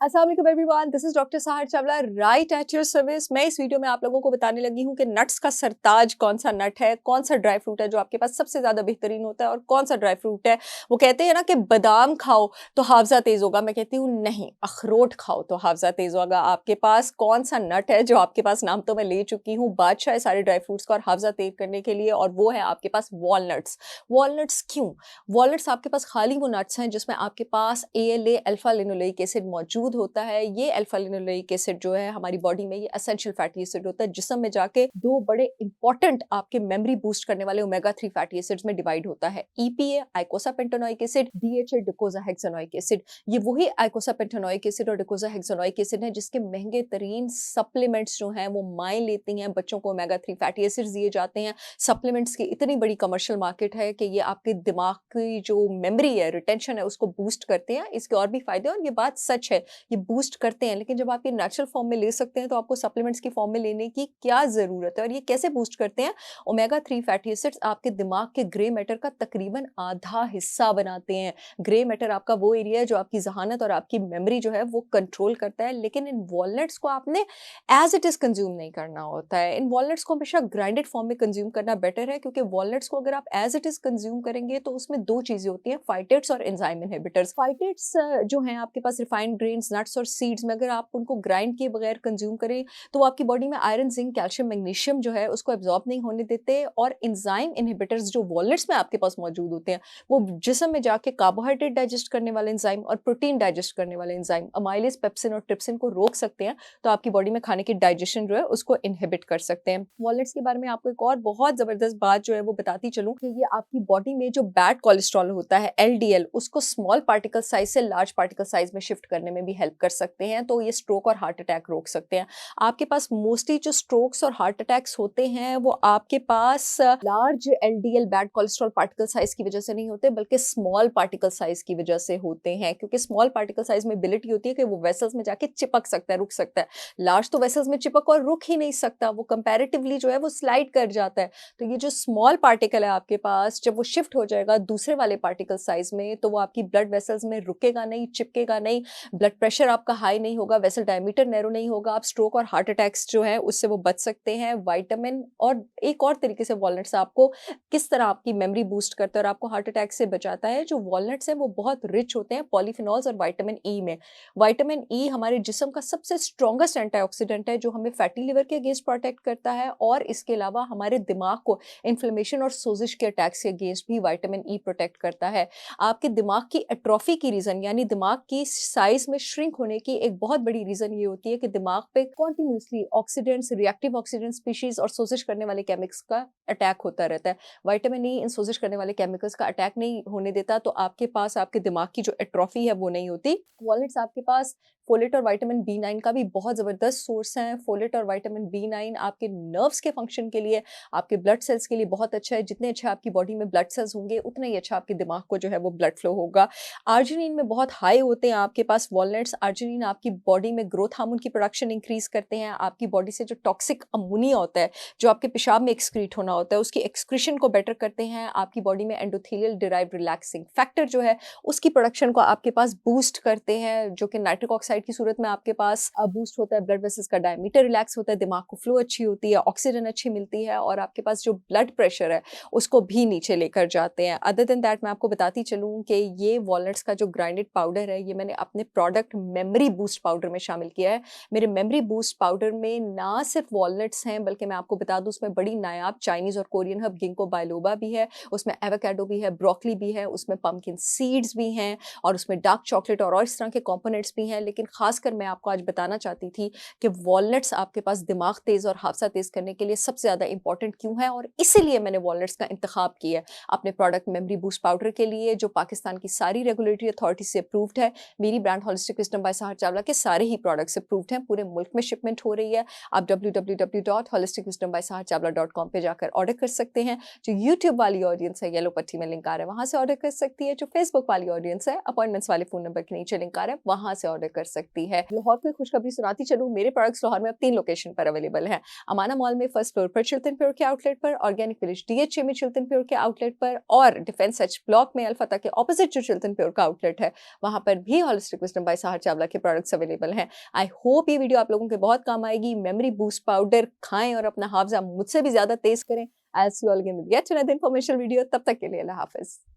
अस्सलाम वालेकुम everyone, this is doctor Sahar Chawla right at your service. मैं इस वीडियो में आप लोगों को बताने लगी हूँ कि नट्स का सरताज कौन सा नट है, कौन सा ड्राई फ्रूट है जो आपके पास सबसे ज्यादा बेहतरीन होता है और कौन सा ड्राई फ्रूट है। वो कहते हैं ना कि बादाम खाओ तो हाफजा तेज होगा, मैं कहती हूँ नहीं, अखरोट खाओ तो हाफजा तेज होगा। आपके पास कौन सा नट है जो आपके पास, नाम तो मैं ले चुकी हूँ, बादशाह है सारे ड्राई फ्रूट्स का और हाफजा तेज करने के लिए, और वो है आपके पास वॉलनट्स। वॉलनट्स क्यों? वॉलनट्स आपके पास खाली वो नट्स हैं जिसमें आपके पास ALA अल्फा लिनोलेइक एसिड मौजूद होता है। ये अल्फा लिनोलेइक एसिड जो है हमारी बॉडी में, ये एसेंशियल फैटी एसिड होता है, जिस्म में जाके दो बड़े इंपॉर्टेंट आपके मेमोरी बूस्ट करने वाले ओमेगा 3 फैटी एसिड्स में डिवाइड होता है। EPA eicosapentaenoic acid, DHA docosahexaenoic acid. ये वही आइकोसापेंटेनोइक एसिड और डिकोजाहेक्सानोइक एसिड है जिसके महंगे तरीन सप्लीमेंट्स जो हैं वो माएँ लेती हैं, बच्चों को ओमेगा 3 फैटी एसिड्स दिए जाते हैं। सप्लीमेंट्स की इतनी बड़ी कमर्शियल मार्केट है कि ये आपके दिमाग की जो मेमोरी है, रिटेंशन है, उसको बूस्ट करते हैं। इसके और भी फायदे हैं और ये बात सच है, ये बूस्ट करते हैं, लेकिन जब आप ये नेचुरल फॉर्म में ले सकते हैं तो आपको सप्लीमेंट्स की फॉर्म में लेने की क्या जरूरत है। और ये कैसे बूस्ट करते हैं? ओमेगा 3 फैटी एसिड्स आपके दिमाग के ग्रे मैटर का तकरीबन आधा हिस्सा बनाते हैं। ग्रे मैटर आपका वो एरिया है जो आपकी जहानत और आपकी मेमोरी जो है वो कंट्रोल करता है, लेकिन इन वॉलनट्स को आपने एज इट इज कंज्यूम नहीं करना होता है। इन वॉलनट्स को हमेशा ग्राइंडेड फॉर्म में कंज्यूम करना बेटर है, क्योंकि वॉलनट्स को अगर आप एज इट इज कंज्यूम करेंगे तो उसमें दो चीजें होती हैं, फाइटेट्स और एंजाइम इनहिबिटर्स। फाइटेट्स जो हैं आपके पास रिफाइंड ग्रेन्स, नट्स और सीड्स में, अगर आप उनको ग्राइंड किए बगैर कंज्यूम करें तो वो आपकी बॉडी में आयरन, जिंक, कैल्शियम, मैग्नीशियम जो है उसको एब्जॉर्ब नहीं होने देते। और एंजाइम इनहिबिटर्स जो वॉलनट्स में आपके पास मौजूद होते हैं वो जिस्म में जाके कार्बोहाइड्रेट डाइजेस्ट करने वाले एंजाइम और प्रोटीन डाइजेस्ट करने वाले एंजाइम अमाइलेज, पेप्सिन और ट्रिप्सिन को रोक सकते हैं, तो आपकी बॉडी में खाने की डाइजेशन जो है उसको इनहिबिट कर सकते हैं। वॉलनट्स के बारे में आपको एक और बहुत जबरदस्त बात जो है वो बताती चलूं कि ये आपकी बॉडी में जो बैड कोलेस्ट्रॉल होता है LDL, उसको स्मॉल पार्टिकल साइज से लार्ज पार्टिकल साइज में शिफ्ट करने में भी हेल्प कर सकते हैं, तो ये स्ट्रोक और हार्ट अटैक रोक सकते हैं। आपके पास मोस्टली जो स्ट्रोक्स और हार्ट अटैक्स होते हैं वो आपके पास large LDL bad cholesterol particle size की वजह से नहीं होते, बल्कि स्मॉल पार्टिकल साइज की वजह से होते हैं, क्योंकि स्मॉल पार्टिकल साइज में एबिलिटी होती है कि वो वेसल्स में जाके चिपक सकता है, रुक सकता है। लार्ज तो वेसल्स में चिपक और रुक ही नहीं सकता, वो कंपैरेटिवली जो है वो स्लाइड कर जाता है। तो ये जो स्मॉल पार्टिकल है आपके पास, जब वो शिफ्ट हो जाएगा दूसरे वाले पार्टिकल साइज में, तो वो आपकी ब्लड वेसल्स में रुकेगा नहीं, चिपकेगा नहीं, ब्लड प्रेशर आपका हाई नहीं होगा, वेसल डायमीटर नैरो नहीं होगा, आप स्ट्रोक और हार्ट अटैक्स जो है उससे वो बच सकते हैं। विटामिन और एक और तरीके से वॉलनट्स आपको किस तरह आपकी मेमोरी बूस्ट करता है और आपको हार्ट अटैक से बचाता है। जो वॉलनट्स है वो बहुत रिच होते हैं पॉलीफिनॉल्स और विटामिन ई में। विटामिन ई हमारे जिस्म का सबसे स्ट्रॉन्गेस्ट एंटीऑक्सीडेंट है जो हमें फैटी लिवर के अगेंस्ट प्रोटेक्ट करता है, और इसके अलावा हमारे दिमाग को इन्फ्लेमेशन और सोजिश के अटैक्स के अगेंस्ट भी विटामिन ई प्रोटेक्ट करता है। आपके दिमाग की एट्रोफी की रीजन, यानी दिमाग की साइज में श्रिंक होने की एक बहुत बड़ी रीजन ये होती है कि दिमाग पे continuously oxidants, reactive oxidant species और सोजिश करने वाले केमिकल्स का अटैक होता रहता है। विटामिन ई इन सोजिश करने वाले केमिकल्स का अटैक नहीं होने देता, तो आपके पास आपके दिमाग की जो एट्रोफी है वो नहीं होती। वॉलनट्स आपके पास फोलेट और विटामिन B9 का भी बहुत जबरदस्त सोर्स है। फोलेट और विटामिन B9 आपके नर्व्स के फंक्शन के लिए, आपके ब्लड सेल्स के लिए बहुत अच्छा है। जितने अच्छे आपकी बॉडी में ब्लड सेल्स होंगे उतना ही अच्छा आपके दिमाग को जो है वो ब्लड फ्लो होगा। आर्जिनिन में बहुत हाई होते हैं आपके पास वॉलनट्स। आर्जिनिन आपकी बॉडी में ग्रोथ हार्मोन की प्रोडक्शन इंक्रीज करते हैं। आपकी बॉडी से जो टॉक्सिक अमोनिया होता है, जो आपके पेशाब में एक्सक्रीट होना होता है, उसकी एक्सक्रीशन को बेटर करते हैं। आपकी बॉडी में एंडोथेलियल डिराइव्ड रिलैक्सिंग फैक्टर जो है उसकी प्रोडक्शन को आपके पास बूस्ट करते हैं, जो कि नाइट्रिक ऑक्साइड की सूरत में आपके पास बूस्ट होता है। ब्लड वेसल्स का डायमीटर रिलैक्स होता है, दिमाग को फ्लो अच्छी होती है, ऑक्सीजन अच्छी मिलती है, और आपके पास जो ब्लड प्रेशर है उसको भी नीचे लेकर जाते हैं। अदर देन दैट मैं आपको बताती चलूँ कि ये वॉलनट्स का जो ग्राइंडेड पाउडर है ये मैंने अपने प्रोडक्ट मेमोरी बूस्ट पाउडर में शामिल किया है। मेरे मेमोरी बूस्ट पाउडर में ना सिर्फ वॉलनट्स हैं, बल्कि मैं आपको बता दूं उसमें बड़ी नायाब चाइनीज और कोरियन हर्ब गिंको बायलोबा भी है, उसमें एवोकाडो भी है, ब्रोकली भी है, उसमें पम्पकिन सीड्स भी हैं, और उसमें डार्क चॉकलेट और इस तरह के कंपोनेंट्स भी हैं। लेकिन खासकर मैं आपको आज बताना चाहती थी कि वॉलनट्स आपके पास दिमाग तेज और हादसा तेज करने के लिए सबसे ज्यादा इंपॉर्टेंट क्यों है, और इसीलिए मैंने वॉलनट्स का इंतखाब किया है अपने प्रोडक्ट मेमोरी बूस्ट पाउडर के लिए, जो पाकिस्तान की सारी रेगुलेटरी अथॉरिटी से अप्रूव्ड है। मेरी brand holistic wisdom by Sahar Chawla के सारे ही प्रोडक्ट्स अप्रूव्ड हैं, पूरे मुल्क में शिपमेंट हो रही है। आप www.holisticwisdombysaharchavla.com पे जाकर ऑर्डर कर सकते हैं। जो यूट्यूब वाली ऑडियंस है, येलो पट्टी में लिंक आ रहा है, वहां से ऑर्डर कर सकती है। जो फेसबुक वाली ऑडियंस है, अपॉइंटमेंट्स वाले फोन नंबर के नीचे लिंक आ रहा है, वहां से ऑर्डर कर सकती है। लाहौर को खुशखबरी सुनाती चलूं, मेरे प्रोडक्ट्स लाहौर में अब 3 लोकेशन पर अवेलेबल हैं। अमाना मॉल में फर्स्ट फ्लोर पर चिल्टन प्योर के आउटलेट पर, ऑर्गेनिक विलेज DHA में चिल्टन प्योर के आउटलेट पर, और डिफेंस एच ब्लॉक में अल्फता के ऑपोजिट जो चिल्टन प्योर का आउटलेट है वहां पर भी होलिस्टिक विजडम बाय साहर साहर चावला के प्रोडक्ट्स अवेलेबल हैं। आई होप ये वीडियो आप लोगों के बहुत काम आएगी। मेमोरी बूस्ट पाउडर खाएं और अपना हाफजा मुझसे भी ज़्यादा तेज़ करें। I will see you all again with yet another informational video. तब तक के लिए अल्लाह हाफ़िज़।